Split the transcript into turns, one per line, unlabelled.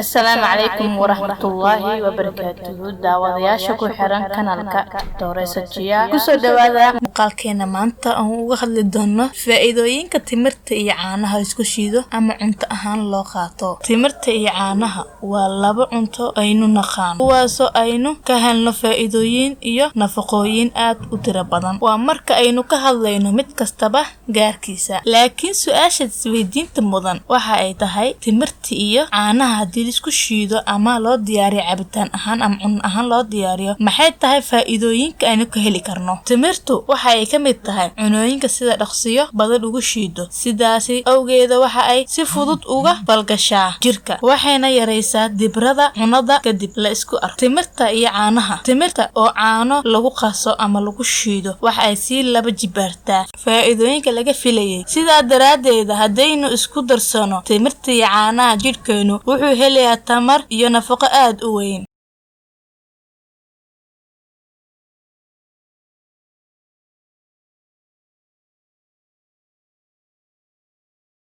السلام عليكم ورحمة الله وبركاته. داودياشا ku xiran kanalka Dooreysatiya kusoo dhawaada muuqaalkeena maanta aan uga hadli doono faa'iidooyinka timirta iyo caanaha isku shiido ama cunto ahaan loo qaato. Timirta iyo caanaha waa laba cunto aynu naqaan kuwaasoo aynu ka helno faa'iidooyin iyo nafaqooyin aad u tiro badan. Waa marka aynu ka hadlayno mid kastaba gaarkiisa. Laakiin su'aasha isweydiinta mudan waxa ay tahay timirta iyo caanaha hadii isku shiido ama loo diyaariyo cabitaan ahaan ama cun ahaan loo diyaariyo maxay tahay faa'iidooyinka aynu ka heli karno. Timirtu waxa ay ka mid tahay cunooyinka sida dhaqsiyo badan ugu shiido, sidaasi awgeeda waxa ay si fudud uga falgashaa jirka waxayna yareysaa dibrada cunada kadib la isku arko. Timirta iyo caanaha, timirta oo caano lagu qaso ama lagu shiido waxa ay si laba jibaartaa faa'iidooyinka laga filayay. Sidaa daraadeed hadaynu isku darsano timirta iyo caanaha jirkeenu wuxuu helayaa tamar iyo nafaqo aad u weyn.